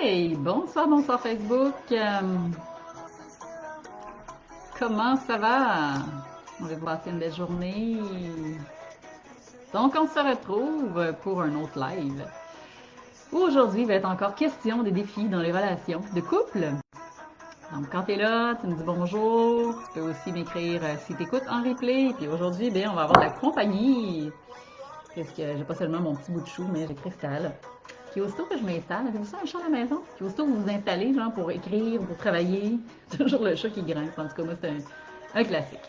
Hey, bonsoir Facebook. Comment ça va? On va passer une belle journée. Donc, on se retrouve pour un autre live. Aujourd'hui, il va être encore question des défis dans les relations de couple. Donc, quand tu es là, tu me dis bonjour. Tu peux aussi m'écrire si tu écoutes en replay. Puis aujourd'hui, bien, on va avoir de la compagnie. Parce que j'ai pas seulement mon petit bout de chou, mais j'ai Cristal. Puis aussitôt que je m'installe, avez-vous ça un chat à la maison? Puis aussitôt que vous vous installez, genre pour écrire, pour travailler, c'est toujours le chat qui grimpe. En tout cas, moi, c'est un classique.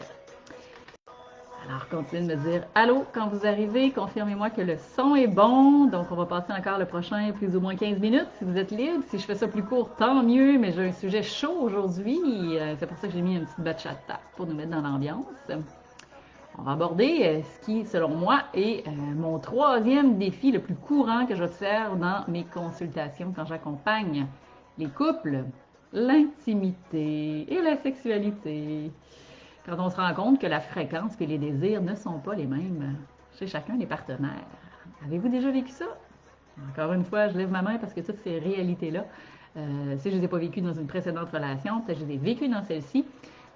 Alors, continuez de me dire allô quand vous arrivez. Confirmez-moi que le son est bon. Donc, on va passer encore le prochain plus ou moins 15 minutes si vous êtes libre. Si je fais ça plus court, tant mieux. Mais j'ai un sujet chaud aujourd'hui. C'est pour ça que j'ai mis une petite bachata pour nous mettre dans l'ambiance. On va aborder ce qui, selon moi, est mon troisième défi le plus courant que j'observe dans mes consultations quand j'accompagne les couples, l'intimité et la sexualité. Quand on se rend compte que la fréquence et les désirs ne sont pas les mêmes chez chacun des partenaires. Avez-vous déjà vécu ça? Encore une fois, je lève ma main parce que toutes ces réalités-là, si je ne les ai pas vécues dans une précédente relation, peut-être que je les ai vécues dans celle-ci.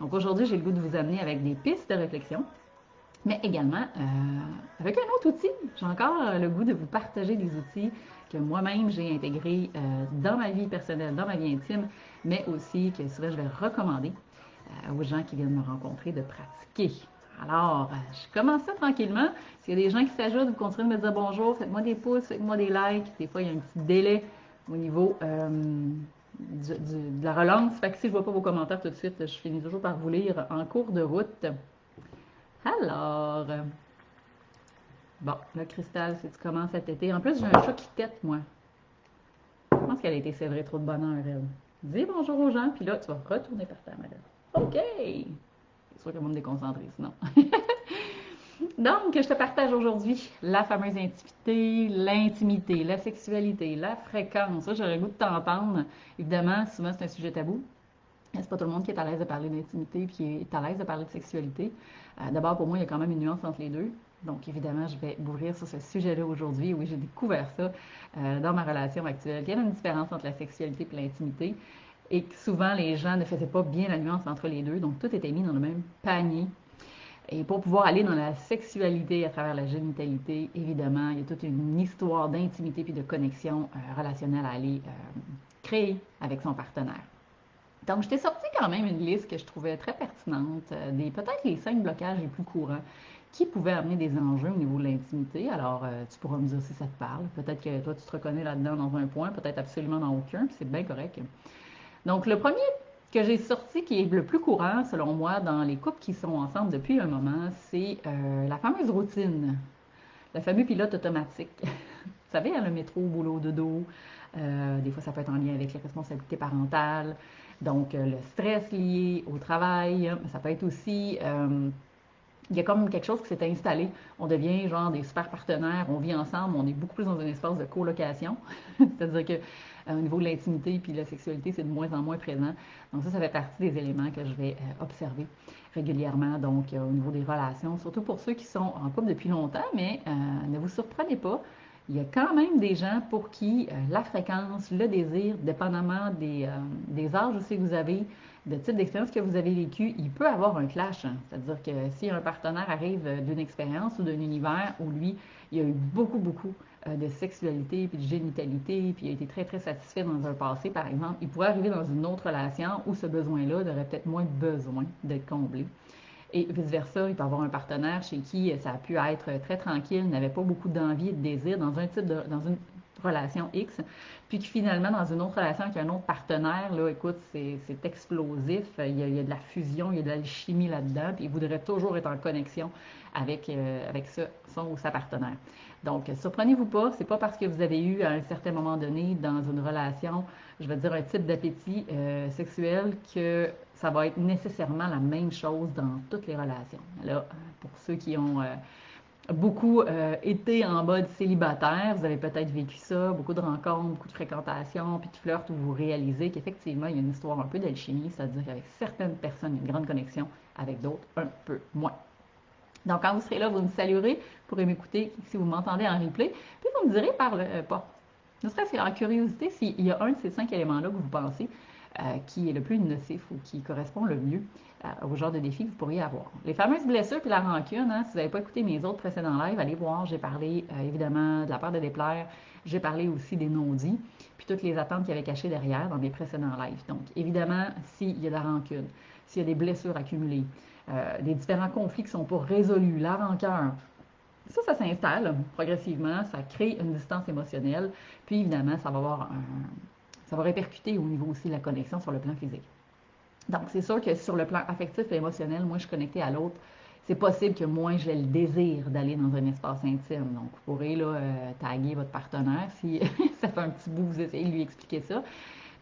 Donc aujourd'hui, j'ai le goût de vous amener avec des pistes de réflexion, mais également avec un autre outil. J'ai encore le goût de vous partager des outils que moi-même j'ai intégrés dans ma vie personnelle, dans ma vie intime, mais aussi que souvent je vais recommander aux gens qui viennent me rencontrer de pratiquer. Alors, je commence ça tranquillement. S'il y a des gens qui s'ajoutent, vous continuez de me dire bonjour, faites-moi des pouces, faites-moi des likes. Des fois, il y a un petit délai au niveau de la relance. Fait que si je ne vois pas vos commentaires tout de suite, je finis toujours par vous lire en cours de route. Alors, bon, le cristal, si tu commences cet été. En plus, j'ai un chat qui tète, moi. Je pense qu'elle a été sévrée trop de bonheur, elle. Dis bonjour aux gens, puis là, tu vas retourner par terre, madame. OK! C'est sûr qu'elle va me déconcentrer, sinon. Donc, je te partage aujourd'hui la fameuse intimité, l'intimité, la sexualité, la fréquence. Ça, j'aurais le goût de t'entendre. Évidemment, souvent, c'est un sujet tabou. C'est pas tout le monde qui est à l'aise de parler d'intimité puis qui est à l'aise de parler de sexualité. D'abord, pour moi, il y a quand même une nuance entre les deux. Donc, évidemment, je vais m'ouvrir sur ce sujet-là aujourd'hui. Oui, j'ai découvert ça dans ma relation actuelle. Il y a une différence entre la sexualité et l'intimité. Et que souvent, les gens ne faisaient pas bien la nuance entre les deux. Donc, tout était mis dans le même panier. Et pour pouvoir aller dans la sexualité à travers la génitalité, évidemment, il y a toute une histoire d'intimité puis de connexion relationnelle à aller créer avec son partenaire. Donc, je t'ai sorti quand même une liste que je trouvais très pertinente, des peut-être les 5 blocages les plus courants qui pouvaient amener des enjeux au niveau de l'intimité. Alors, tu pourras me dire si ça te parle. Peut-être que toi, tu te reconnais là-dedans dans un point, peut-être absolument dans aucun, puis c'est bien correct. Donc, le premier que j'ai sorti, qui est le plus courant, selon moi, dans les couples qui sont ensemble depuis un moment, c'est la fameuse routine, le fameux pilote automatique. Vous savez, le métro, boulot, dodo, des fois ça peut être en lien avec les responsabilités parentales, donc le stress lié au travail, ça peut être aussi, il y a comme quelque chose qui s'est installé, on devient genre des super partenaires, on vit ensemble, on est beaucoup plus dans un espace de colocation, c'est-à-dire que au niveau de l'intimité puis de la sexualité, c'est de moins en moins présent. Donc ça fait partie des éléments que je vais observer régulièrement, donc au niveau des relations, surtout pour ceux qui sont en couple depuis longtemps, mais ne vous surprenez pas, il y a quand même des gens pour qui la fréquence, le désir, dépendamment des âges aussi que vous avez, de type d'expérience que vous avez vécu, il peut avoir un clash. Hein. C'est-à-dire que si un partenaire arrive d'une expérience ou d'un univers où lui, il y a eu beaucoup de sexualité, puis de génitalité, puis il a été très satisfait dans un passé, par exemple, il pourrait arriver dans une autre relation où ce besoin-là aurait peut-être moins besoin d'être comblé. Et vice-versa, il peut avoir un partenaire chez qui ça a pu être très tranquille, n'avait pas beaucoup d'envie et de désir dans une relation X, puis que finalement, dans une autre relation avec un autre partenaire, là, écoute, c'est explosif, il y a de la fusion, il y a de l'alchimie là-dedans, puis il voudrait toujours être en connexion avec son ou sa partenaire. Donc, surprenez-vous pas, c'est pas parce que vous avez eu à un certain moment donné dans une relation, je vais dire un type d'appétit sexuel, que ça va être nécessairement la même chose dans toutes les relations. Là, pour ceux qui ont beaucoup été en mode célibataire, vous avez peut-être vécu ça, beaucoup de rencontres, beaucoup de fréquentations, puis de flirts où vous réalisez qu'effectivement, il y a une histoire un peu d'alchimie, c'est-à-dire qu'avec certaines personnes, il y a une grande connexion, avec d'autres, un peu moins. Donc, quand vous serez là, vous me saluerez, vous pourrez m'écouter si vous m'entendez en replay, puis vous me direz par le pas. Ne serait-ce qu'en curiosité, s'il y a un de ces 5 éléments-là que vous pensez qui est le plus nocif ou qui correspond le mieux au genre de défi que vous pourriez avoir. Les fameuses blessures puis la rancune, hein, si vous n'avez pas écouté mes autres précédents lives, allez voir, j'ai parlé évidemment de la peur de déplaire, j'ai parlé aussi des non-dits, puis toutes les attentes qu'il y avait cachées derrière dans mes précédents lives. Donc, évidemment, s'il y a de la rancune, s'il y a des blessures accumulées, des différents conflits qui ne sont pas résolus, la rancœur, ça s'installe progressivement, ça crée une distance émotionnelle, puis évidemment, ça va répercuter au niveau aussi de la connexion sur le plan physique. Donc, c'est sûr que sur le plan affectif et émotionnel, moi, je suis connectée à l'autre. C'est possible que moi, j'ai le désir d'aller dans un espace intime. Donc, vous pourrez là, taguer votre partenaire si ça fait un petit bout, vous essayez de lui expliquer ça,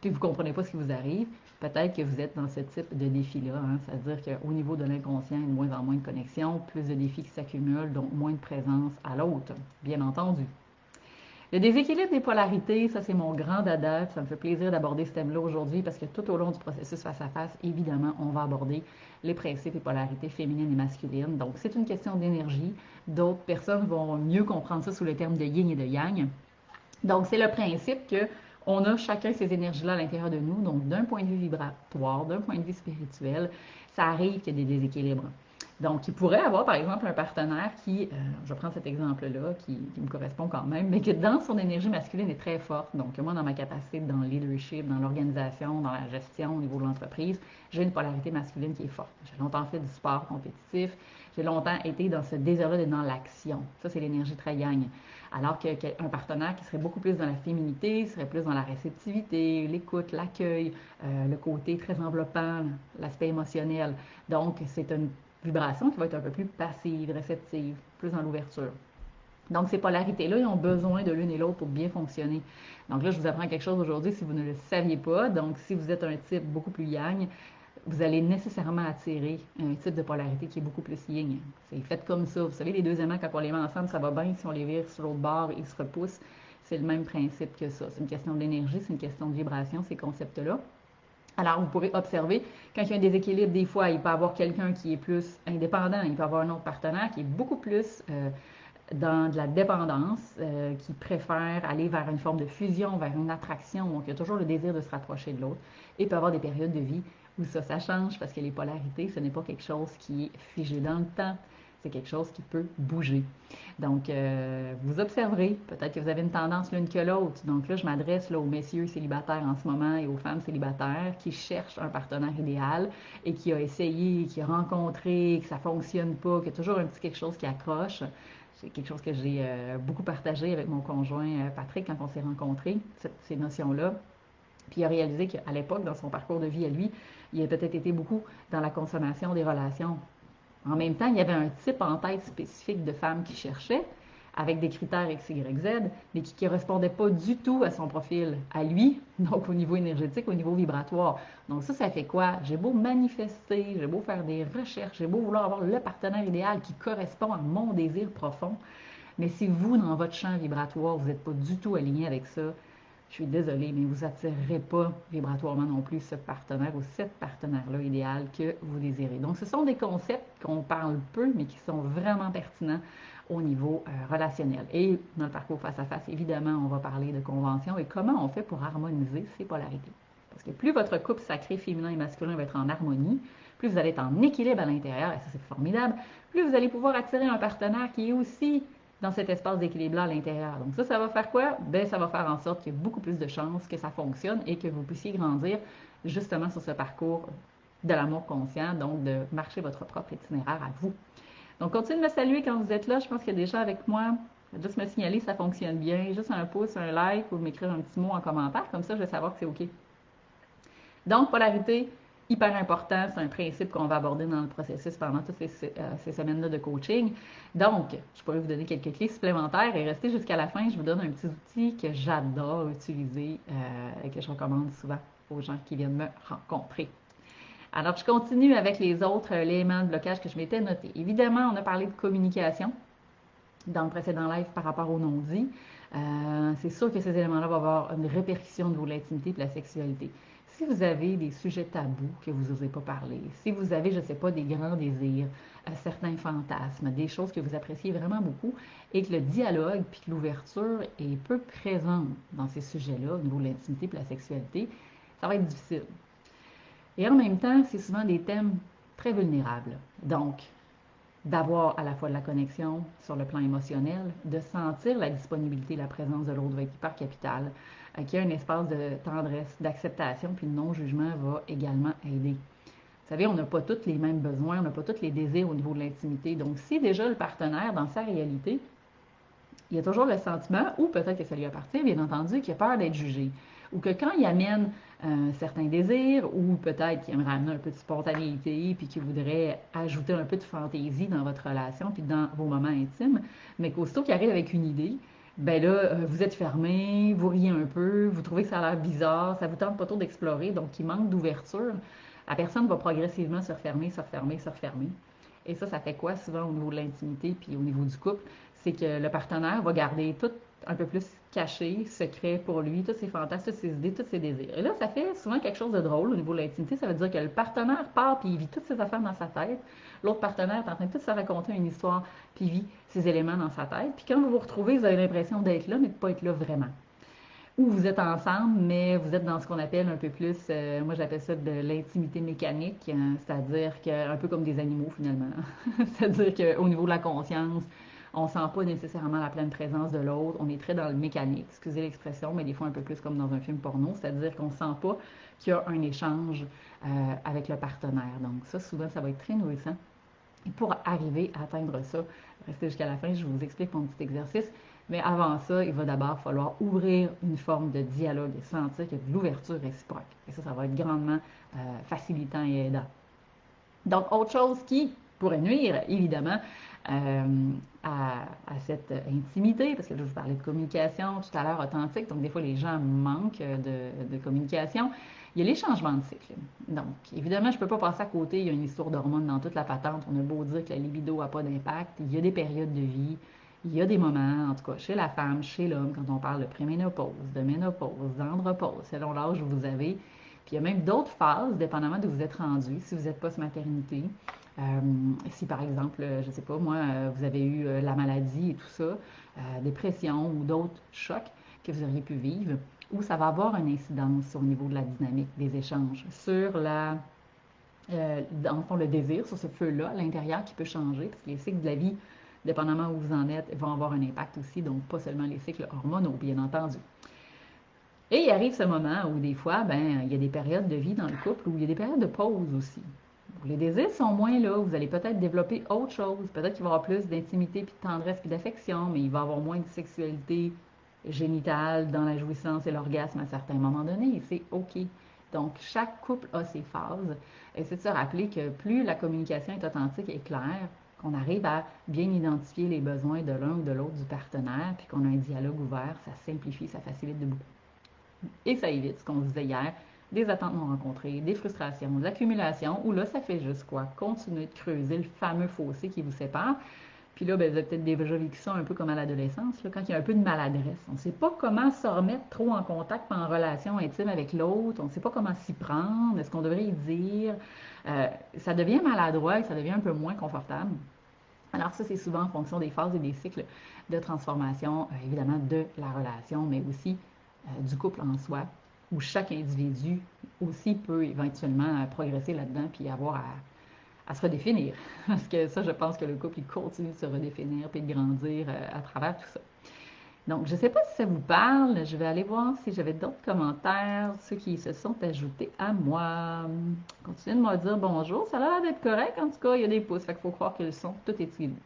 puis vous ne comprenez pas ce qui vous arrive. Peut-être que vous êtes dans ce type de défi-là. Hein? C'est-à-dire qu'au niveau de l'inconscient, il y a de moins en moins de connexion, plus de défis qui s'accumulent, donc moins de présence à l'autre, bien entendu. Le déséquilibre des polarités, ça c'est mon grand dada, ça me fait plaisir d'aborder ce thème-là aujourd'hui parce que tout au long du processus face à face, évidemment, on va aborder les principes et polarités féminines et masculines. Donc c'est une question d'énergie. D'autres personnes vont mieux comprendre ça sous le terme de yin et de yang. Donc c'est le principe que on a chacun ces énergies-là à l'intérieur de nous. Donc d'un point de vue vibratoire, d'un point de vue spirituel, ça arrive qu'il y ait des déséquilibres. Donc, il pourrait avoir, par exemple, un partenaire qui, je prends cet exemple-là, qui me correspond quand même, mais que dans son énergie masculine est très forte. Donc, moi, dans ma capacité, dans le leadership, dans l'organisation, dans la gestion au niveau de l'entreprise, j'ai une polarité masculine qui est forte. J'ai longtemps fait du sport compétitif. J'ai longtemps été dans ce désir-là d'être dans l'action. Ça, c'est l'énergie très yang. Alors qu'un partenaire qui serait beaucoup plus dans la féminité, serait plus dans la réceptivité, l'écoute, l'accueil, le côté très enveloppant, l'aspect émotionnel. Donc, c'est une vibration qui va être un peu plus passive, réceptive, plus dans l'ouverture. Donc, ces polarités-là, ils ont besoin de l'une et l'autre pour bien fonctionner. Donc là, je vous apprends quelque chose aujourd'hui si vous ne le saviez pas. Donc, si vous êtes un type beaucoup plus yang, vous allez nécessairement attirer un type de polarité qui est beaucoup plus yin. C'est fait comme ça. Vous savez, les deux aimants, quand on les met ensemble, ça va bien. Si on les vire sur l'autre bord, ils se repoussent. C'est le même principe que ça. C'est une question d'énergie, c'est une question de vibration, ces concepts-là. Alors, vous pourrez observer, quand il y a un déséquilibre, des fois, il peut y avoir quelqu'un qui est plus indépendant, il peut y avoir un autre partenaire qui est beaucoup plus dans de la dépendance, qui préfère aller vers une forme de fusion, vers une attraction, donc il y a toujours le désir de se rapprocher de l'autre. Et il peut y avoir des périodes de vie où ça change parce que les polarités, ce n'est pas quelque chose qui est figé dans le temps, c'est quelque chose qui peut bouger. Donc, vous observerez, peut-être que vous avez une tendance l'une que l'autre. Donc là, je m'adresse là, aux messieurs célibataires en ce moment et aux femmes célibataires qui cherchent un partenaire idéal et qui a essayé, qui a rencontré, que ça ne fonctionne pas, qu'il y a toujours un petit quelque chose qui accroche. C'est quelque chose que j'ai beaucoup partagé avec mon conjoint Patrick quand on s'est rencontrés, ces notions-là. Puis il a réalisé qu'à l'époque, dans son parcours de vie à lui, il a peut-être été beaucoup dans la consommation des relations. En même temps, il y avait un type en tête spécifique de femme qui cherchait, avec des critères X, Y, Z, mais qui ne correspondaient pas du tout à son profil, à lui, donc au niveau énergétique, au niveau vibratoire. Donc ça fait quoi? J'ai beau manifester, j'ai beau faire des recherches, j'ai beau vouloir avoir le partenaire idéal qui correspond à mon désir profond, mais si vous, dans votre champ vibratoire, vous n'êtes pas du tout aligné avec ça, je suis désolée, mais vous n'attirerez pas vibratoirement non plus ce partenaire ou cette partenaire-là idéal que vous désirez. Donc, ce sont des concepts qu'on parle peu, mais qui sont vraiment pertinents au niveau relationnel. Et dans le parcours face à face, évidemment, on va parler de convention et comment on fait pour harmoniser ces polarités. Parce que plus votre couple sacré féminin et masculin va être en harmonie, plus vous allez être en équilibre à l'intérieur, et ça c'est formidable, plus vous allez pouvoir attirer un partenaire qui est aussi dans cet espace d'équilibre-là à l'intérieur. Donc ça va faire quoi? Ben, ça va faire en sorte qu'il y ait beaucoup plus de chances que ça fonctionne et que vous puissiez grandir justement sur ce parcours de l'amour conscient, donc de marcher votre propre itinéraire à vous. Donc, continuez de me saluer quand vous êtes là. Je pense qu'il y a des gens avec moi. Juste me signaler si ça fonctionne bien. Juste un pouce, un like ou m'écrire un petit mot en commentaire. Comme ça, je vais savoir que c'est OK. Donc, polarité, hyper important. C'est un principe qu'on va aborder dans le processus pendant toutes ces semaines-là de coaching. Donc, je pourrais vous donner quelques clés supplémentaires et rester jusqu'à la fin. Je vous donne un petit outil que j'adore utiliser et que je recommande souvent aux gens qui viennent me rencontrer. Alors, je continue avec les autres éléments de blocage que je m'étais notés. Évidemment, on a parlé de communication dans le précédent live par rapport au non-dit. C'est sûr que ces éléments-là vont avoir une répercussion au niveau de l'intimité et de la sexualité. Si vous avez des sujets tabous que vous n'osez pas parler, si vous avez, je ne sais pas, des grands désirs, certains fantasmes, des choses que vous appréciez vraiment beaucoup et que le dialogue puis que l'ouverture est peu présente dans ces sujets-là au niveau de l'intimité et de la sexualité, ça va être difficile. Et en même temps, c'est souvent des thèmes très vulnérables. Donc, d'avoir à la fois de la connexion sur le plan émotionnel, de sentir la disponibilité, la présence de l'autre va être hyper capitale, qu'il y a un espace de tendresse, d'acceptation, puis le non-jugement va également aider. Vous savez, on n'a pas tous les mêmes besoins, on n'a pas tous les désirs au niveau de l'intimité. Donc, si déjà le partenaire, dans sa réalité, il y a toujours le sentiment, ou peut-être que ça lui appartient, bien entendu, qu'il a peur d'être jugé. Ou que quand il amène un certain désir, ou peut-être qu'il aimerait amener un peu de spontanéité, puis qu'il voudrait ajouter un peu de fantaisie dans votre relation, puis dans vos moments intimes, mais qu'aussitôt qu'il arrive avec une idée, ben là, vous êtes fermé, vous riez un peu, vous trouvez que ça a l'air bizarre, ça vous tente pas trop d'explorer, donc il manque d'ouverture. La personne va progressivement se refermer, se refermer, se refermer. Et ça fait quoi souvent au niveau de l'intimité puis au niveau du couple? C'est que le partenaire va garder tout un peu plus caché, secret pour lui, tous ses fantasmes, toutes ses idées, tous ses désirs. Et là, ça fait souvent quelque chose de drôle au niveau de l'intimité. Ça veut dire que le partenaire part puis il vit toutes ses affaires dans sa tête. L'autre partenaire est en train de tout se raconter une histoire puis il vit ses éléments dans sa tête. Puis quand vous vous retrouvez, vous avez l'impression d'être là, mais de ne pas être là vraiment. Ou vous êtes ensemble, mais vous êtes dans ce qu'on appelle un peu plus, moi j'appelle ça de l'intimité mécanique, hein, c'est-à-dire un peu comme des animaux finalement. C'est-à-dire qu'au niveau de la conscience, on ne sent pas nécessairement la pleine présence de l'autre, on est très dans le mécanique, excusez l'expression, mais des fois un peu plus comme dans un film porno, c'est-à-dire qu'on ne sent pas qu'il y a un échange avec le partenaire. Donc ça, souvent, ça va être très nourrissant. Et pour arriver à atteindre ça, restez jusqu'à la fin, je vous explique mon petit exercice. Mais avant ça, il va d'abord falloir ouvrir une forme de dialogue et sentir qu'il y a de l'ouverture réciproque. Et ça va être grandement facilitant et aidant. Donc, autre chose qui pourrait nuire, évidemment, euh, à cette intimité, parce que là, je vous parlais de communication tout à l'heure authentique, donc des fois, les gens manquent de communication. Il y a les changements de cycle. Donc, évidemment, je ne peux pas passer à côté, il y a une histoire d'hormones dans toute la patente. On a beau dire que la libido n'a pas d'impact, il y a des périodes de vie, il y a des moments, en tout cas chez la femme, chez l'homme, quand on parle de préménopause, de ménopause, d'andropause, selon l'âge que vous avez. Puis il y a même d'autres phases, dépendamment d'où vous êtes rendu, si vous êtes post-maternité. Euh, si par exemple, je ne sais pas, moi, vous avez eu la maladie et tout ça, dépression ou d'autres chocs que vous auriez pu vivre, où ça va avoir une incidence au niveau de la dynamique des échanges, sur dans le fond, le désir, sur ce feu-là à l'intérieur qui peut changer, parce que les cycles de la vie, dépendamment où vous en êtes, vont avoir un impact aussi, donc pas seulement les cycles hormonaux, bien entendu. Et il arrive ce moment où des fois, ben, il y a des périodes de vie dans le couple où il y a des périodes de pause aussi. Où les désirs sont moins là, vous allez peut-être développer autre chose. Peut-être qu'il va y avoir plus d'intimité, puis de tendresse, puis d'affection, mais il va y avoir moins de sexualité génitale dans la jouissance et l'orgasme à certains moments donnés. Et c'est OK. Donc, chaque couple a ses phases. Et c'est de se rappeler que plus la communication est authentique et claire, qu'on arrive à bien identifier les besoins de l'un ou de l'autre du partenaire, puis qu'on a un dialogue ouvert, ça simplifie, ça facilite de beaucoup. Et ça évite ce qu'on disait hier, des attentes non rencontrées, des frustrations, de l'accumulation, où là, ça fait juste quoi? Continuer de creuser le fameux fossé qui vous sépare. Puis là, ben, vous avez peut-être déjà vécu ça un peu comme à l'adolescence, là, quand il y a un peu de maladresse. On ne sait pas comment se remettre trop en contact, en relation intime avec l'autre. On ne sait pas comment s'y prendre. Est-ce qu'on devrait y dire? Ça devient maladroit et ça devient un peu moins confortable. Alors ça, c'est souvent en fonction des phases et des cycles de transformation, évidemment, de la relation, mais aussi du couple en soi, où chaque individu aussi peut éventuellement progresser là-dedans puis avoir à se redéfinir. Parce que ça, je pense que le couple, il continue de se redéfinir puis de grandir à travers tout ça. Donc, je ne sais pas si ça vous parle. Je vais aller voir si j'avais d'autres commentaires, ceux qui se sont ajoutés à moi. Continuez de me dire bonjour. Ça a l'air d'être correct. En tout cas, il y a des pouces. Fait qu'il faut croire que le son, tout est équilibré.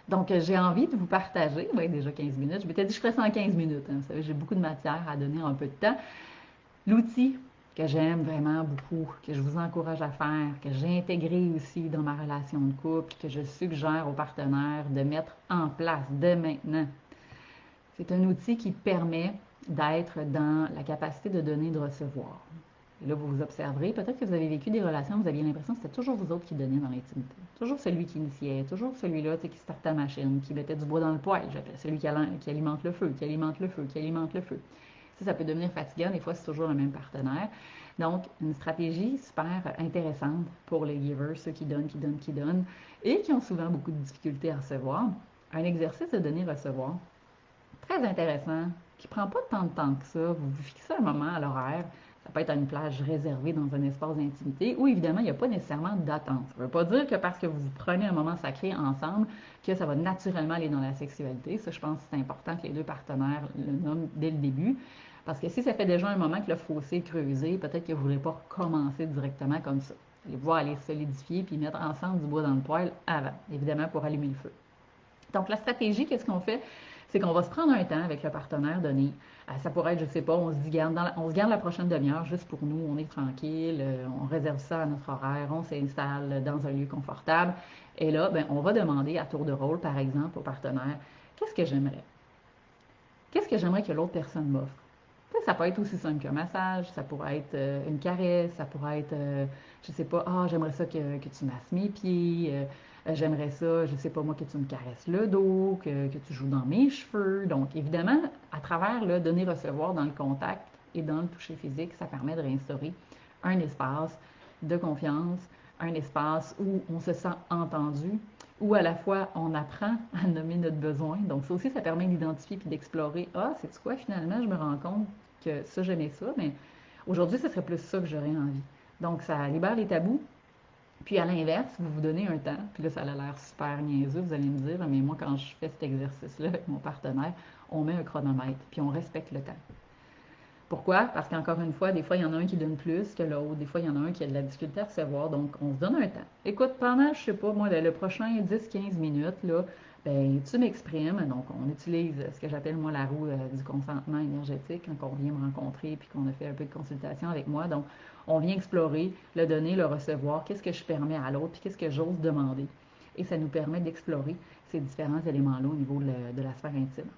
Donc, j'ai envie de vous partager. Oui, déjà 15 minutes. Je m'étais dit que je ferais ça en 15 minutes. Hein. Vous savez, j'ai beaucoup de matière à donner en peu de temps. L'outil que j'aime vraiment beaucoup, que je vous encourage à faire, que j'ai intégré aussi dans ma relation de couple, que je suggère aux partenaires de mettre en place dès maintenant. C'est un outil qui permet d'être dans la capacité de donner et de recevoir. Et là, vous vous observerez, peut-être que vous avez vécu des relations, vous aviez l'impression que c'était toujours vous autres qui donniez dans l'intimité. Toujours celui qui initiait, toujours celui-là qui startait la machine, qui mettait du bois dans le poêle. J'appelle celui qui alimente le feu, qui alimente le feu, qui alimente le feu. Ça peut devenir fatigant, des fois c'est toujours le même partenaire. Donc, une stratégie super intéressante pour les givers, ceux qui donnent, qui donnent, qui donnent, et qui ont souvent beaucoup de difficultés à recevoir. Un exercice de donner-recevoir, très intéressant, qui prend pas tant de temps que ça. Vous vous fixez un moment à l'horaire. Ça peut être à une plage réservée dans un espace d'intimité où, évidemment, il n'y a pas nécessairement d'attente. Ça ne veut pas dire que parce que vous prenez un moment sacré ensemble, que ça va naturellement aller dans la sexualité. Ça, je pense que c'est important que les deux partenaires le nomment dès le début. Parce que si ça fait déjà un moment que le fossé est creusé, peut-être que vous ne voulez pas recommencer directement comme ça. Allez voir aller solidifier puis mettre ensemble du bois dans le poêle avant, évidemment, pour allumer le feu. Donc, la stratégie, qu'est-ce qu'on fait? C'est qu'on va se prendre un temps avec le partenaire donné. Ça pourrait être, je ne sais pas, on se dit, on se garde la prochaine demi-heure juste pour nous, on est tranquille, on réserve ça à notre horaire, on s'installe dans un lieu confortable. Et là, ben, on va demander à tour de rôle, par exemple, au partenaire, qu'est-ce que j'aimerais? Qu'est-ce que j'aimerais que l'autre personne m'offre? Ça peut être aussi simple qu'un massage, ça pourrait être une caresse, ça pourrait être, je sais pas, ah, j'aimerais ça que tu masses mes pieds, j'aimerais ça, je sais pas moi, que tu me caresses le dos, que tu joues dans mes cheveux. Donc, évidemment, à travers le donner-recevoir dans le contact et dans le toucher physique, ça permet de réinstaurer un espace de confiance, un espace où on se sent entendu, où à la fois on apprend à nommer notre besoin. Donc, ça aussi, ça permet d'identifier puis d'explorer. Ah, c'est quoi finalement, je me rends compte que ça, j'aimais ça, mais aujourd'hui, ce serait plus ça que j'aurais envie. Donc, ça libère les tabous. Puis à l'inverse, vous vous donnez un temps, puis là, ça a l'air super niaiseux, vous allez me dire, mais moi, quand je fais cet exercice-là avec mon partenaire, on met un chronomètre, puis on respecte le temps. Pourquoi? Parce qu'encore une fois, des fois, il y en a un qui donne plus que l'autre. Des fois, il y en a un qui a de la difficulté à recevoir. Donc, on se donne un temps. Écoute, pendant, je sais pas, moi, le prochain 10-15 minutes, là, ben, tu m'exprimes. Donc, on utilise ce que j'appelle, moi, la roue du consentement énergétique quand on vient me rencontrer puis qu'on a fait un peu de consultation avec moi. Donc, on vient explorer, le donner, le recevoir. Qu'est-ce que je permets à l'autre puis qu'est-ce que j'ose demander. Et ça nous permet d'explorer ces différents éléments-là au niveau de la sphère intime.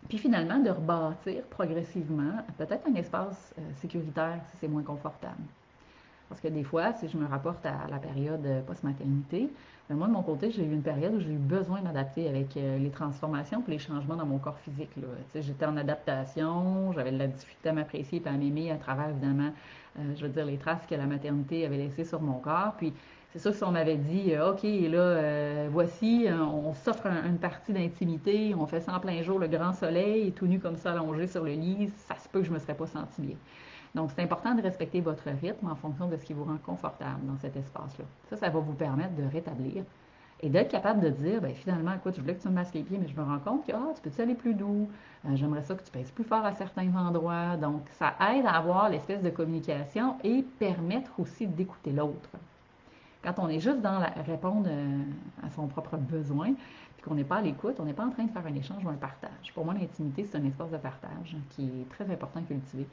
Puis finalement, de rebâtir progressivement peut-être un espace sécuritaire si c'est moins confortable. Parce que des fois, si je me rapporte à la période post-maternité, ben moi, de mon côté, j'ai eu une période où j'ai eu besoin d'adapter avec les transformations et les changements dans mon corps physique. J'étais en adaptation, j'avais de la difficulté à m'apprécier et à m'aimer à travers, évidemment, je veux dire, les traces que la maternité avait laissées sur mon corps. Puis c'est sûr que si on m'avait dit, OK, là, voici, on s'offre une partie d'intimité, on fait ça en plein jour, le grand soleil, tout nu comme ça, allongé sur le lit, ça se peut que je ne me serais pas senti bien. Donc, c'est important de respecter votre rythme en fonction de ce qui vous rend confortable dans cet espace-là. Ça va vous permettre de rétablir et d'être capable de dire, ben, finalement, écoute, je voulais que tu me masses les pieds, mais je me rends compte que, tu peux-tu aller plus doux? J'aimerais ça que tu pèses plus fort à certains endroits. Donc, ça aide à avoir l'espèce de communication et permettre aussi d'écouter l'autre. Quand on est juste dans répondre à son propre besoin, puis qu'on n'est pas à l'écoute, on n'est pas en train de faire un échange ou un partage. Pour moi, l'intimité, c'est un espace de partage qui est très important à cultiver,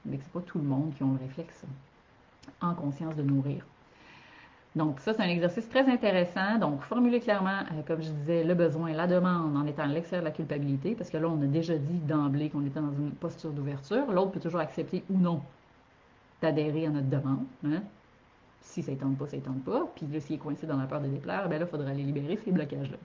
mais que ce n'est pas tout le monde qui a le réflexe en conscience de nourrir. Donc, ça, c'est un exercice très intéressant. Donc, formuler clairement, comme je disais, le besoin, la demande en étant à l'extérieur de la culpabilité, parce que là, on a déjà dit d'emblée qu'on était dans une posture d'ouverture. L'autre peut toujours accepter ou non d'adhérer à notre demande. Hein? Si ça ne tente pas, ça ne tente pas. Puis là, s'il est coincé dans la peur de déplaire, ben là, il faudra aller libérer ces blocages-là.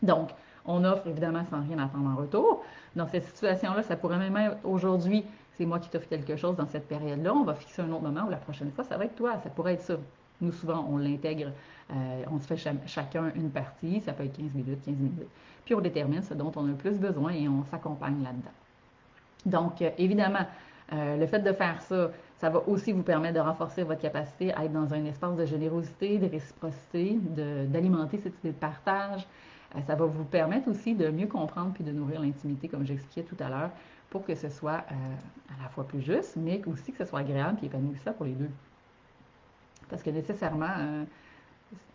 Donc, on offre évidemment sans rien attendre en retour. Dans cette situation-là, ça pourrait même être aujourd'hui, c'est moi qui t'offre quelque chose dans cette période-là. On va fixer un autre moment où la prochaine fois, ça va être toi. Ça pourrait être ça. Nous, souvent, on l'intègre, on se fait chacun une partie. Ça peut être 15 minutes, 15 minutes. Puis on détermine ce dont on a le plus besoin et on s'accompagne là-dedans. Donc, évidemment, le fait de faire ça, ça va aussi vous permettre de renforcer votre capacité à être dans un espace de générosité, de réciprocité, d'alimenter cette idée de partage. Ça va vous permettre aussi de mieux comprendre puis de nourrir l'intimité, comme j'expliquais tout à l'heure, pour que ce soit à la fois plus juste, mais aussi que ce soit agréable et épanouissant pour les deux. Parce que nécessairement,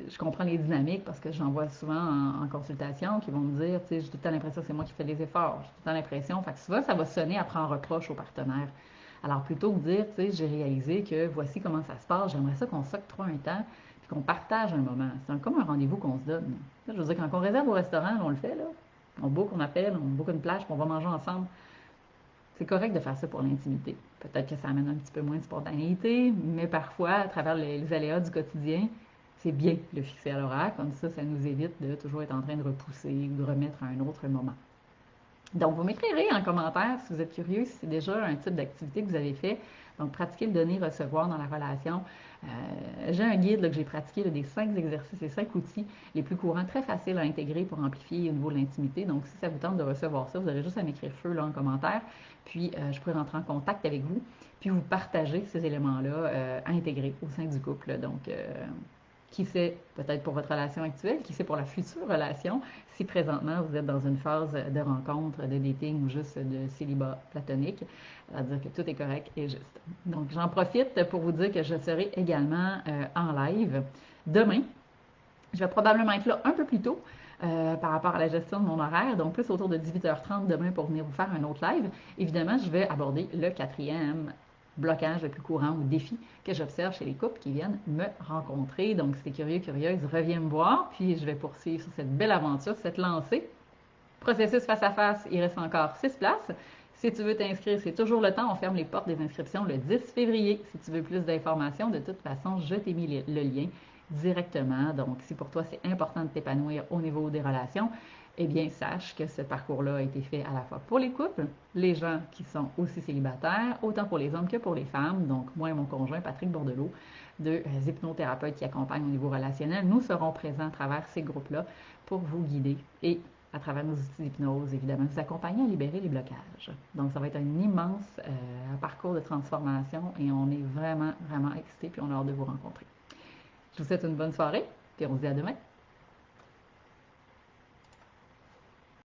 je comprends les dynamiques parce que j'en vois souvent en consultation qui vont me dire, tu sais, j'ai tout le temps l'impression que c'est moi qui fais les efforts. J'ai tout le temps l'impression, fait que souvent, ça va sonner à prendre reproche au partenaire. Alors, plutôt que de dire, tu sais, j'ai réalisé que voici comment ça se passe, j'aimerais ça qu'on s'octroie un temps puis qu'on partage un moment. C'est comme un rendez-vous qu'on se donne. Là, je veux dire, quand on réserve au restaurant, on le fait, là. On book, on appelle, on book une plage, puis on va manger ensemble. C'est correct de faire ça pour l'intimité. Peut-être que ça amène un petit peu moins de spontanéité, mais parfois, à travers les aléas du quotidien, c'est bien de le fixer à l'horaire. Comme ça nous évite de toujours être en train de repousser ou de remettre à un autre moment. Donc, vous m'écrirez en commentaire si vous êtes curieux, si c'est déjà un type d'activité que vous avez fait. Donc, pratiquer le donner-recevoir dans la relation. J'ai un guide là, que j'ai pratiqué là, des 5 exercices et 5 outils les plus courants, très faciles à intégrer pour amplifier au niveau de l'intimité. Donc, si ça vous tente de recevoir ça, vous aurez juste à m'écrire feu là, en commentaire. Puis, je pourrai rentrer en contact avec vous. Puis, vous partager ces éléments-là à intégrer au sein du couple. Donc, qui sait, peut-être pour votre relation actuelle, qui sait pour la future relation, si présentement vous êtes dans une phase de rencontre, de dating ou juste de célibat platonique, à dire que tout est correct et juste. Donc, j'en profite pour vous dire que je serai également en live demain. Je vais probablement être là un peu plus tôt par rapport à la gestion de mon horaire, donc plus autour de 18h30 demain pour venir vous faire un autre live. Évidemment, je vais aborder le 4e blocage le plus courant ou défi que j'observe chez les couples qui viennent me rencontrer. Donc, si t'es curieux, curieuse, reviens me voir, puis je vais poursuivre sur cette belle aventure, cette lancée. Processus face à face, il reste encore 6 places. Si tu veux t'inscrire, c'est toujours le temps. On ferme les portes des inscriptions le 10 février. Si tu veux plus d'informations, de toute façon, je t'ai mis le lien directement. Donc, si pour toi c'est important de t'épanouir au niveau des relations, eh bien, sache que ce parcours-là a été fait à la fois pour les couples, les gens qui sont aussi célibataires, autant pour les hommes que pour les femmes. Donc, moi et mon conjoint, Patrick Bordelot, deux hypnothérapeutes qui accompagnent au niveau relationnel, nous serons présents à travers ces groupes-là pour vous guider et à travers nos outils d'hypnose, évidemment, vous accompagner à libérer les blocages. Donc, ça va être un immense parcours de transformation et on est vraiment, vraiment excités puis on a hâte de vous rencontrer. Je vous souhaite une bonne soirée, puis on se dit à demain.